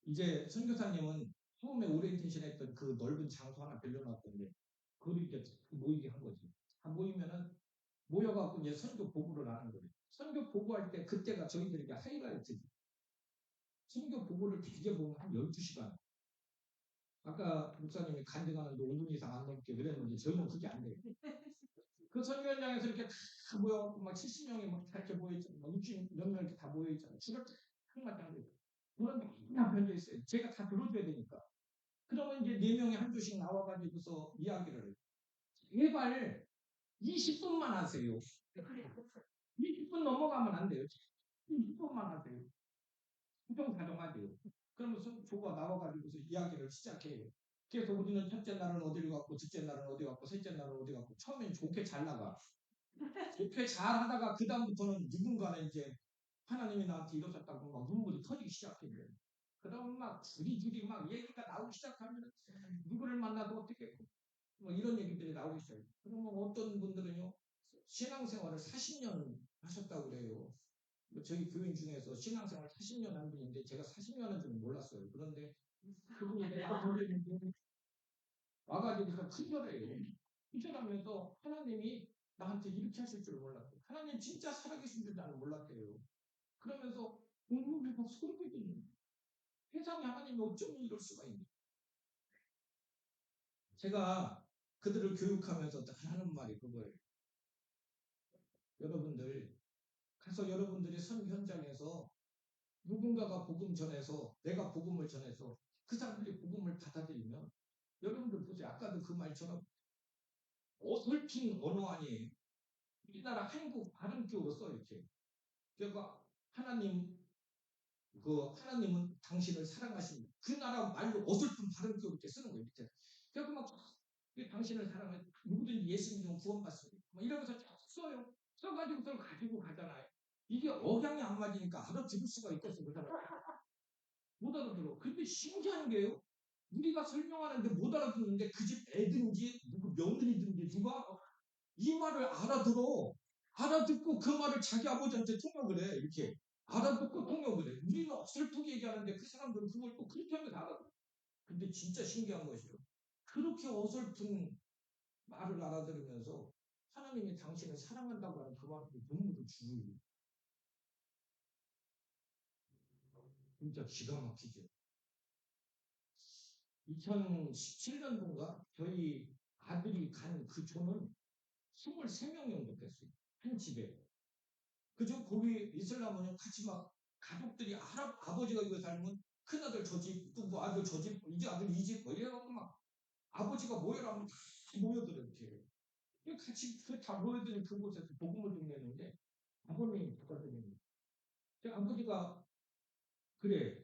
이제 선교사님은 처음에 오리엔테이션 했던 그 넓은 장소 하나 빌려놨던데 그걸 이제 모이게 한 거지. 다 모이면은 모여갖고 이제 선교 보고를 하는 거예요. 선교 보고할 때 그때가 저희들에게 하이라이트지. 선교 보고를 길게 보면 한 12시간. 아까 목사님이 간증하는데 5분 이상 안 넘게 그랬는데 저희는 그게 안 돼요. 그 선교 현장에서 이렇게 다 모여갖고 막 70명이 막 이렇게 모여있잖아요. 막 60몇 명 이렇게 다 모여있잖아요. 줄을 탁 맞잖아요. 그런 맨날 변져 있어요. 제가 다 들어줘야 되니까. 그러면 이제 4명이 한 조씩 나와가지고서 이야기를 해요. 제발 20분만 하세요. 20분 넘어가면 안 돼요. 20분만 하세요. 수정사정하세요. 그러면서 조가 나와가지고서 이야기를 시작해요. 그래서 우리는 첫째 날은 어디를 갔고, 둘째 날은 어디 갔고, 셋째 날은 어디 갔고, 처음엔 좋게 잘 나가. 좋게 잘 하다가 그다음부터는 누군가는 이제 하나님이 나한테 이러셨다고 막 눈물이 터지기 시작해요. 그러면 막 줄이줄이 막 얘기가 나오기 시작하면 누구를 만나도 어떻게 했고, 뭐 이런 얘기들이 나오기 시작해요. 그러면 어떤 분들은요, 신앙생활을 40년 하셨다고 그래요. 뭐 저희 교인 중에서 신앙생활 40년 한 분인데 제가 40년은 좀 몰랐어요. 그런데 그분이 내가 보냈는데 와가지고서 큰절해요. 큰절하면서 하나님이 나한테 이렇게 하실 줄 몰랐고 하나님 진짜 살아계신 줄 나는 몰랐대요. 그러면서 공부를 막 소름이 돋는 세상에 하나님이 어쩜 이럴 수가 있냐. 제가 그들을 교육하면서 하는 말이 그거예요. 여러분들 가서 여러분들이 선 현장에서 누군가가 복음 전해서 내가 복음을 전해서 그 사람들이 복음을 받아들이면 여러분들 보세요. 아까도 그 말처럼 어설픈 언어 아니에요. 우리나라 한국 발음교로 써 이렇게. 그러니까 하나님은 당신을 사랑하십니다. 그 나라 말로 어설픈 발음교로 이렇게 쓰는 거예요. 밑에. 그래서 막 당신을 사랑해 누구든지 예수 믿으면 구원받습니다. 막 이러면서 쭉 써요. 써가지고 그걸 가지고 가잖아요. 이게 억양이 안 맞으니까 알아들을 수가 있겠어. 그 사람. 못 알아들어. 근데 신기한 게요. 우리가 설명하는데 못 알아듣는데 그 집 애든지 누구 며느리든지 누가 이 말을 알아들어. 알아듣고 그 말을 자기 아버지한테 통역을 해. 이렇게. 알아듣고 통역을 해. 우리는 어설프게 얘기하는데 그 사람들은 그걸 또 그렇게 하면서 알아들어. 근데 진짜 신기한 것이요. 그렇게 어설픈 말을 알아들으면서 하나님이 당신을 사랑한다고 하는 그 말을 눈물을 주는 진짜 기가 막히죠. 2017년도인가 저희 아들이 간 그 조는 23명 정도 됐어요. 한 집에. 그죠? 거기 이슬람은 같이 막 가족들이 아버지가 이거 살면 큰아들 저 집, 또 뭐 아들 저 집, 이제 아들 이 집, 뭐 이래갖고 막 아버지가 모여라면 다 모여들어 이렇게. 같이 다 모여드는 그곳에서 복음을 듣는데 아버님이 부탁드립니다. 아버지가 그래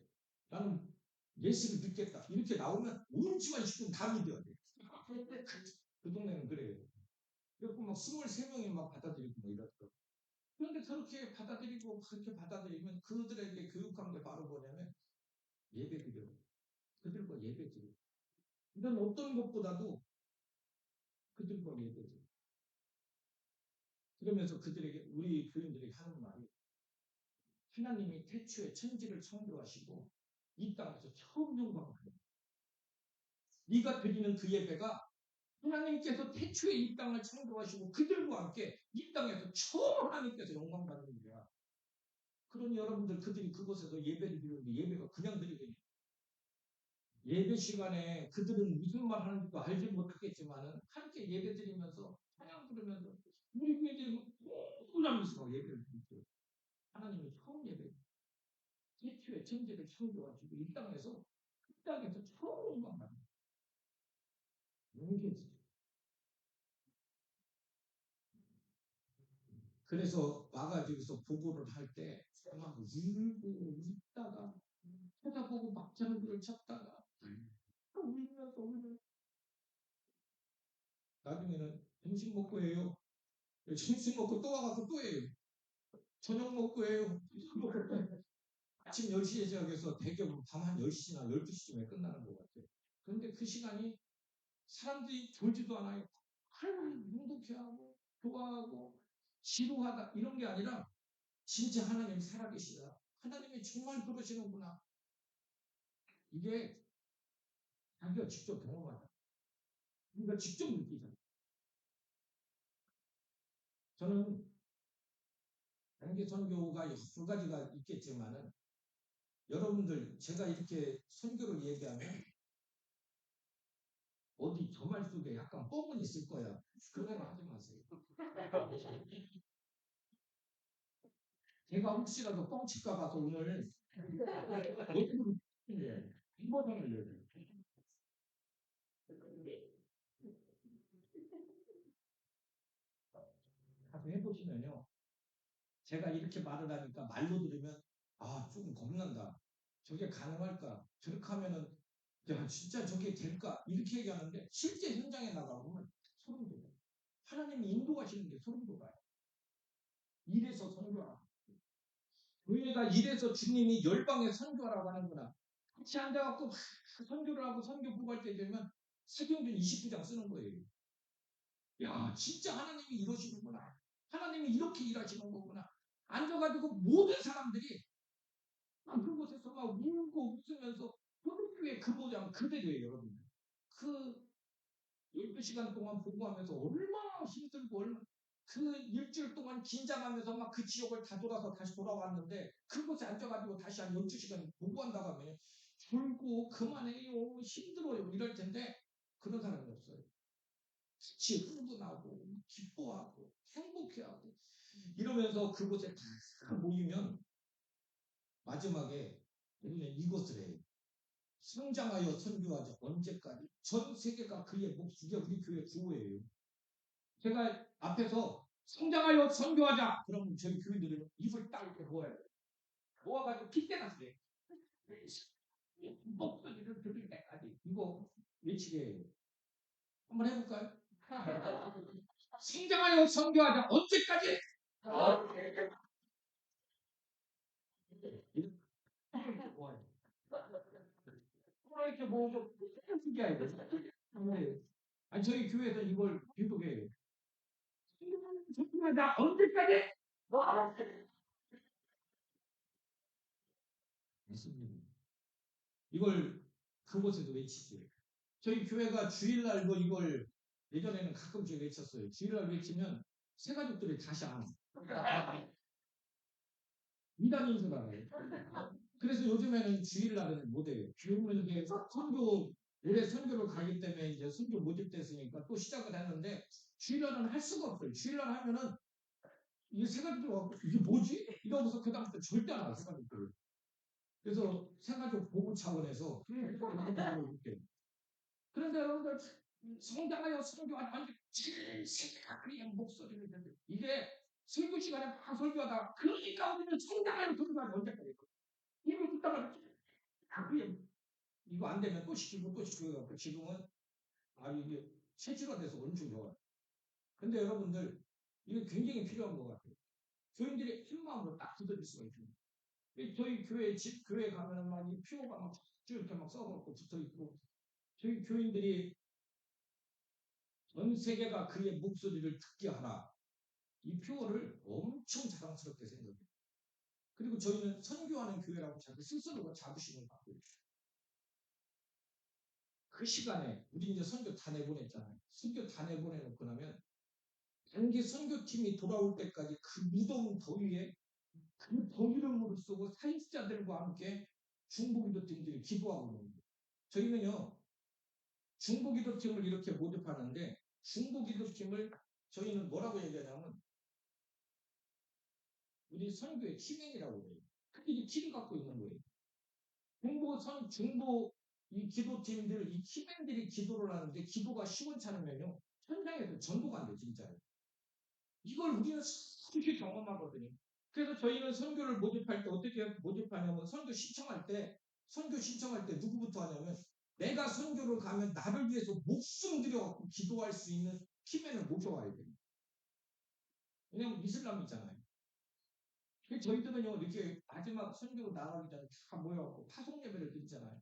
나는 예수를 믿겠다 이렇게 나오면 온 집안 식구는 다 믿어야 돼. 그 동네는 그래요. 그래갖고 막 23명이 막 받아들이고 뭐 이러더라고요. 그런데 그렇게 받아들이고 그렇게 받아들이면 그들에게 교육한 게 바로 뭐냐면 예배드려. 그들과 예배드려. 이런 어떤 것보다도 그들과 예배죠. 그러면서 그들에게 우리 교인들에게 하는 말이 하나님이 태초에 천지를 창조하시고 이 땅에서 처음 영광을 받았다. 네가 드리는 그 예배가 하나님께서 태초에 이 땅을 창조하시고 그들과 함께 이 땅에서 처음 하나님께서 영광 받는 거야. 그러니 여러분들 그들이 그곳에서 예배를 드리는데 예배가 그냥 드리더니 예배 시간에 그들은 무슨 말 하는지도 알지 못하겠지만은 함께 예배 드리면서 찬양 부르면서 우리 교회들은 꾸꾸라면서 예배를 드리죠. 하나님이 처음 예배 태초에 천지를 창조하시고 이 땅에서 그 땅에서 처음 영광 받는 거예요. 그래서 와가지고서 보고를 할 때 막 울고 웃다가 쳐다보고 막장구를 쳤다가 울면서 울면서 나중에는 점심 먹고 해요. 점심 먹고 또 와갖고 또 해요. 저녁 먹고 해요. 아침 10시에 시작해서 대개 밤 한 10시나 12시쯤에 끝나는 것 같아요. 그런데 그 시간이 사람들이 졸지도 않아요. 하나님 행복해하고 좋아하고 지루하다 이런 게 아니라 진짜 하나님 살아계시다. 하나님이 정말 그러시는구나. 이게 자기가 직접 경험하다. 우리가 직접 느끼잖아요. 저는 단기 선교가 여러 가지가 있겠지만은 여러분들 제가 이렇게 선교를 얘기하면 어디 저 말 속에 약간 뻥은 있을 거야. 그런 거 하지 마세요. 제가 혹시라도 뻥칠까 봐서 오늘 얼굴을 이번을 내요. 가서 해보시면요. 제가 이렇게 말을 하니까 말로 들으면 아, 조금 겁난다. 저게 가능할까? 저렇게 하면은 야, 진짜 저게 될까? 이렇게 얘기하는데 실제 현장에 나가보면 소름 돋아요. 하나님이 인도하시는 게 소름 돋아요. 이래서 선교하라. 교회가 이래서 주님이 열방에 선교하라고 하는구나. 같이 앉아갖고 막 선교를 하고 선교 보고할 때 되면 사도행전 29장 쓰는 거예요. 야, 진짜 하나님이 이러시는구나. 하나님이 이렇게 일하시는 거구나. 앉아가지고 모든 사람들이 그곳에서 막 울고 웃으면서 교회 그 모양 그대로예요, 여러분들. 그 12시간 동안 보고하면서 얼마나 힘들고 얼마나 그 일주일 동안 긴장하면서 막 그 지역을 다 돌아서 다시 돌아왔는데 그곳에 앉아가지고 다시 한 12시간 보고한다고 하면 졸고 그만해요 힘들어요 이럴 텐데 그런 사람이 없어요. 같이 흥분하고 기뻐하고 행복해하고 이러면서 그곳에 다 모이면 마지막에 우리는 이것을 해요. 성장하여 선교하자. 언제까지? 전 세계가 그의 몫, 이게 우리 교회 구호예요. 제가 앞에서 성장하여 선교하자. 그럼 저희 교인들은 입을 딱 이렇게 모아요. 모아가지고 핏대가 돼. 목소리를 들을 때까지 이거 외치게 해요. 한번 해볼까요? 성장하여 선교하자. 언제까지? 이렇게 모아요. 이렇게 모으고 특이해요. 아니 저희 교회에서 이걸 계속해요. 성교하자. 언제까지? 맞습니다. 이걸 그곳에도 외치세요. 저희 교회가 주일날도 이걸 예전에는 가끔씩 외쳤어요. 주일날 외치면 새 가족들이 다시 안 와요. 이단인 줄 알아요. 그래서 요즘에는 주일날은 못해요. 요즘은 이게 선교, 올해 선교를 가기 때문에 이제 선교 모집됐으니까 또 시작을 했는데 주일날은 할 수가 없어요. 주일날 하면은 이게 새 가족들 와서 이게 뭐지? 이러면서 그다음부터 절대 안 와요. 새 가족들. 그래서 새 가족 보호 차원에서 그런데 여러분들 성장하여 선교하다 완전 그의 목소리를 듣는 이게 설교 시간에 막 설교하다가 그러니까 우리는 성장하여 선교하다 언제까지 이거 듣다가 그게 이거 안 되면 또 시키고 또 시키고 지금은 아 이게 체질화돼서 엄청 좋아요. 근데 여러분들 이게 굉장히 필요한 것 같아요. 교인들이 큰 마음으로 딱 붙어질 수가 있습니다. 저희 교회 집 교회 가면은 막 이 표가 막 쭉 이렇게 막 써갖고 붙어 있고 저희 교인들이 전 세계가 그의 목소리를 듣게 하라. 이 표어를 엄청 자랑스럽게 생각해요. 그리고 저희는 선교하는 교회라고 자꾸 스스로가 자부심을 갖고 있어요. 그 시간에 우리 이제 선교 다 내보냈잖아요. 선교 다 내보내놓고 나면 단기 선교팀이 돌아올 때까지 그 무더운 더위에 그 더위를 무릅쓰고 사역자들과 함께 중보기도팀들이 기도하고 있는 거예요. 저희는요 중보기도팀을 이렇게 모집하는데 중보기도팀을 저희는 뭐라고 얘기하냐면 우리 선교의 키맨이라고 해요. 그들이 키를 갖고 있는 거예요. 중보 이 기도팀들, 이 키맨들이 기도를 하는데 기도가 시원찮으면요 현장에서 전도가 안 돼, 진짜요. 이걸 우리는 수시 경험하거든요. 그래서 저희는 선교를 모집할 때 어떻게 모집하냐면 선교 신청할 때 누구부터 하냐면 내가 선교를 가면 나를 위해서 목숨 들여갖고 기도할 수 있는 키맨을 모셔와야 돼요. 왜냐면 이슬람이잖아요. 저희들은요 이렇게 마지막 선교 나가기 전에 다 모여갖고 파송 예배를 드리잖아요.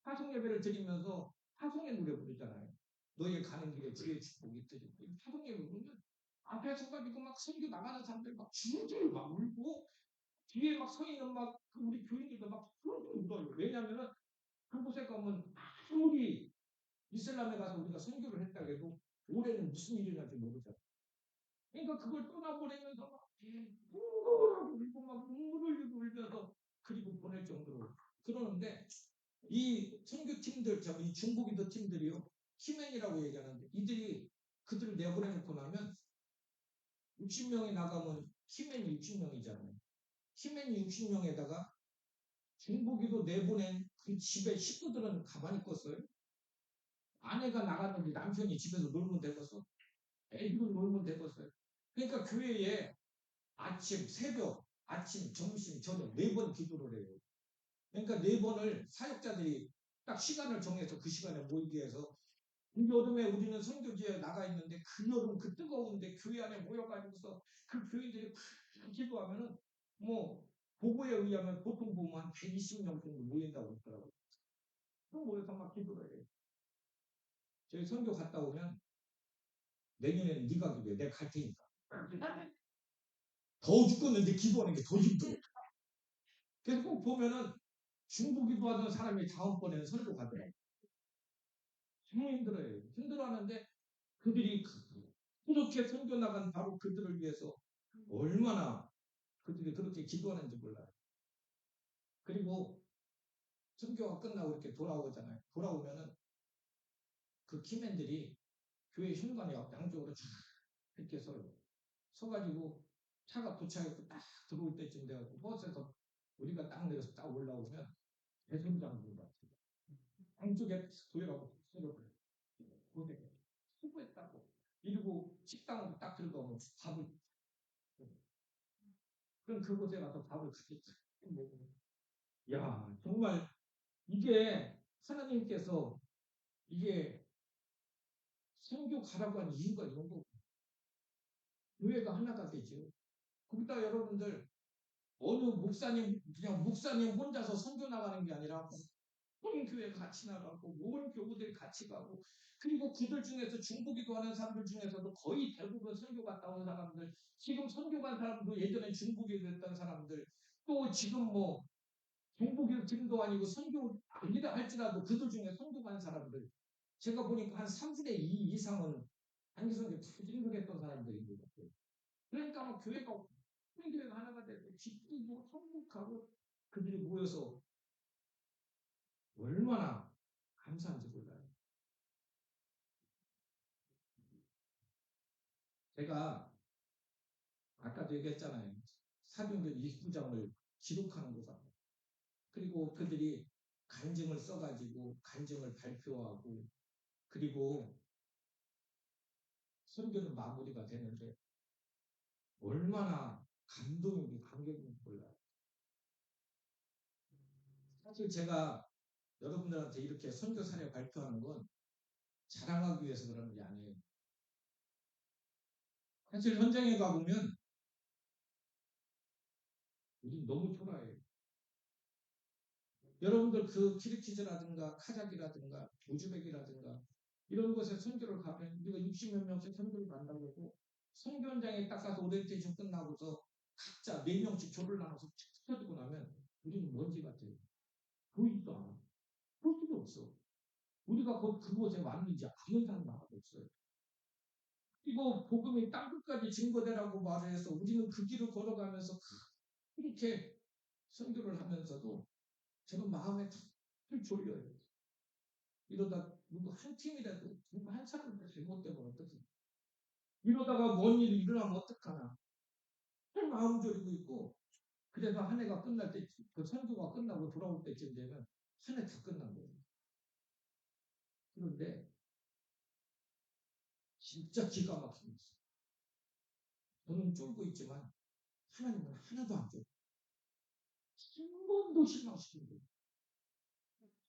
파송 예배를 드리면서 파송의 노래 부르잖아요. 너희 가는 길에 주의 축복이 있으리. 파송 예배 부르면 앞에 서가지고 막 선교 나가는 사람들 막 줄줄 막 울고 뒤에 막 서 있는 막 우리 교인들도 막 줄줄 울어요. 왜냐하면은 그곳에 가면 아무리 이슬람에 가서 우리가 선교를 했다 해도 올해는 무슨 일이 날지 모르잖아요. 그러니까 그걸 떠나보내면서 막 울고 막 눈물을 흘리고 울면서 그리고 보낼 정도로 그러는데 이 선교팀들, 이 중보기도 팀들이요, 키맨이라고 얘기하는데 이들이 그들을 내보내놓고 나면 60명이 나가면 키맨이 60명이잖아요. 키맨이 60명에다가 중보기도 내보낸 그 집에 식구들은 가만히 껐어요. 아내가 나갔는데 남편이 집에서 놀면 되겠어. 애들은 놀면 되겠어요. 그러니까 교회에 아침, 새벽, 아침, 점심, 저녁 4번 기도를 해요. 그러니까 4번을 사역자들이 딱 시간을 정해서 그 시간에 모이게 해서 그 여름에 우리는 선교지에 나가 있는데 그 여름 그 뜨거운데 교회 안에 모여가지고서 그 교인들이 팍 기도하면은 뭐 보고에 의하면 보통 보면 한 120명 정도 모인다고 그러더라고요. 그럼 모여서 막 기도를 해요. 저희 선교 갔다 오면 내년에는 네가 기도해. 내가 갈 테니까. 더워 죽겠는데 기도하는 게 더 힘들어. 그래서 꼭 보면은 중보 기도하던 사람이 다음번에는 선교 가더라고요. 정말 힘들어요. 힘들어하는데 그들이 그렇게 선교 나간 바로 그들을 위해서 얼마나 그들이 그렇게 기도하는지 몰라요. 그리고 선교가 끝나고 이렇게 돌아오잖아요. 돌아오면은 그 키맨들이 교회 현관에 양쪽으로 쫙 이렇게 서요. 서가지고 차가 도착해서 딱 들어올 때쯤 돼가지고 버스에서 우리가 딱 내려서 딱 올라오면 대성장군 같아요. 양쪽에 도열하고 서려버려요. 고생해. 수고했다고. 이러고 식당으로 딱 들어가면 밥을 그럼 그곳에 가서 밥을 같이 먹고. 야, 정말 이게 하나님께서 이게 선교 가라고 한 이유가 이런 거. 교회가 하나가 되죠. 거기다 여러분들 어느 목사님 그냥 목사님 혼자서 선교 나가는 게 아니라 온 교회 같이 나가고 온 교우들 같이 가고 그리고 그들 중에서 중보기도 하는 사람들 중에서도 거의 대부분 선교 갔다 온 사람들 지금 선교 간 사람도 예전에 중보기도 했던 사람들 또 지금 뭐 중보기도 팀도 아니고 선교 아니라 할지라도 그들 중에 선교 간 사람들 제가 보니까 한 3분의 2 이상은 단기선교 부진하겠던 사람들인 것 같아요. 그러니까 뭐 교회가 큰 교회가 하나가 되고 기쁘고 성국하고 그들이 모여서 얼마나 감사한지 몰라요. 제가 아까도 얘기했잖아요. 사도행전 29장을 기록하는 거잖아요. 그리고 그들이 간증을 써가지고 간증을 발표하고 그리고 선교는 마무리가 되는데 얼마나 감동인지 감격인지 몰라요. 사실 제가 여러분들한테 이렇게 선교 사례 발표하는 건 자랑하기 위해서 그러는 게 아니에요. 사실 현장에 가보면 우리 너무 초라해요. 여러분들 그 키르키즈라든가 카자키라든가 우즈벡이라든가 이런 곳에 선교를 가면 우리가 60몇 명씩 선교를 간다고 하고 선교 현장에 딱 가서 오리엔테이션 끝나고서 각자 4명씩 조를 나눠서 쭉 펴두고 나면 우리는 먼지 같아요. 보이지도 않아. 볼 수도 없어. 우리가 곧 그곳에 왔는지 아는 사람 하나도 없어요. 그리고 복음이 땅끝까지 증거되라고 말해서 우리는 그 길을 걸어가면서 그렇게 선교를 하면서도 저는 마음에 탁 졸려요. 이러다 누구 한 팀이라도 누구 한 사람이라도 잘못되면 어떡해. 이러다가 뭔 일이 일어나면 어떡하나. 할 마음 졸이고 있고 그래서 한 해가 끝날 때, 그 선교가 끝나고 돌아올 때쯤 되면 한 해 다 끝난 거예요. 그런데 진짜 기가 막힙니다. 저는 쫄고 있지만 하나님은 하나도 안 쫄고 한 번도 실망시킨 거예요.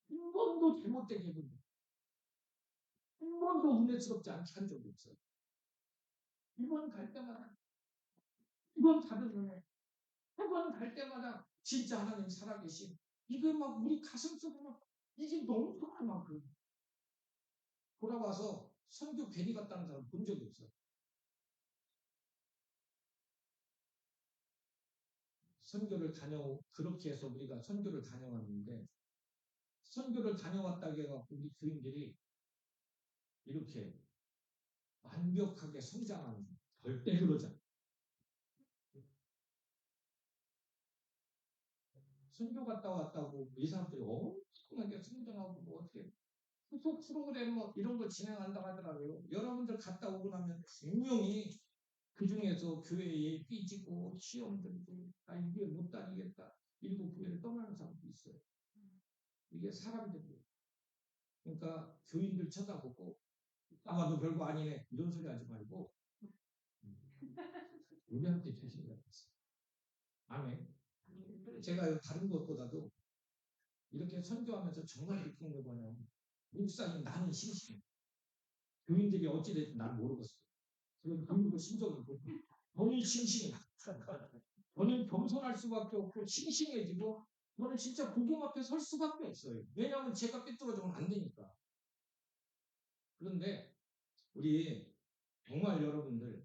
한 번도 잘못되게 해본 적, 한 번도 은혜스럽지 않게 한 적이 없어요. 이번 갈 때마다, 이번 다른 은혜, 한 번 갈 때마다 진짜 하나님 살아계신, 이거 막 우리 가슴 속에 막 이게 너무 속할 만큼 돌아와서 선교 괜히 갔다는 사람 본 적이 없어요. 선교를 그렇게 해서 우리가 선교를 다녀왔는데, 선교를 다녀왔다고 해갖고 우리 교인들이 이렇게 완벽하게 성장하는, 절대 그러지 않아요. 선교 갔다 왔다고 이 사람들이 엄청나게 성장하고 뭐 어떻게 후속 프로그램 뭐 이런 거 진행한다고 하더라고요. 여러분들 갔다 오고 나면 분명히 그 중에서 교회에 삐지고 시험 들고 나 이게 못 다니겠다. 일부 교회를 떠나는 사람도 있어요. 이게 사람들이에요. 그러니까 교인들 쳐다보고 아마도 별거 아니네 이런 소리 하지 말고 우리한테 주신 것 같았어요. 아멘. 제가 다른 것보다도 이렇게 선교하면서 정말 느낀 게 뭐냐면 목사님 나는 싱싱해. 교인들이 어찌됐든 난 모르겠어요. 그건 교인들 심정이고 저는 싱싱해. 저는 겸손할 수밖에 없고 싱싱해지고 저는 진짜 복음 앞에 설 수밖에 없어요. 왜냐하면 제가 삐뚤어지면 안 되니까. 그런데 우리 정말 여러분들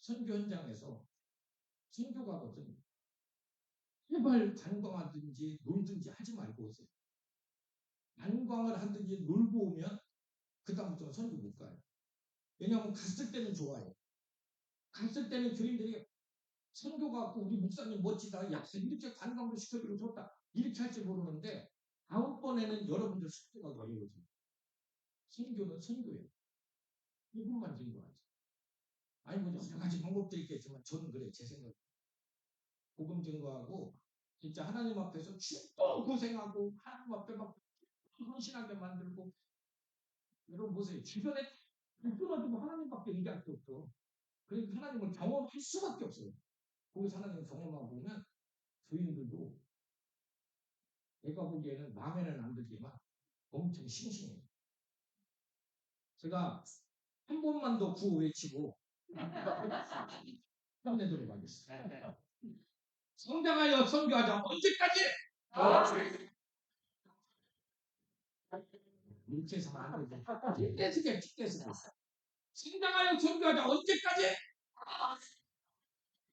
선교 현장에서 선교 가거든 제발 관광하든지 놀든지 하지 말고 오세요. 관광을 하든지 놀고 오면 그다음부터는 선교 못 가요. 왜냐하면 갔을 때는 좋아요. 갔을 때는 교인들이 선교 가고 우리 목사님 멋지다. 야 이렇게 관광도 시켜주고 좋다. 이렇게 할지 모르는데 다음번에는 여러분들 선교가 걸리거든요. 선교는 선교예요. 이분만 증거하지. 아니 뭐 여러 가지 방법들이 있겠지만 저는 그래 제 생각. 복음 증거하고 진짜 하나님 앞에서 죽고 고생하고 하나님 앞에 막 헌신하게 만들고 여러분 보세요. 주변에 불편하고 하나님밖에 얘기할 게 없어. 그러니까 하나님을 경험할 수밖에 없어요. 거기서 하나님 경험하고 보면 교인들도 내가 보기에는 마음에는 안 들지만 엄청 싱싱해요. 제가 한 번만 더 구호 외치고 끝내도록 하겠습니다. 성장하여 선교하자. 언제까지? 이렇게 해서는 안 되죠. 틱대스게 틱대스. 성장하여 선교하자. 언제까지?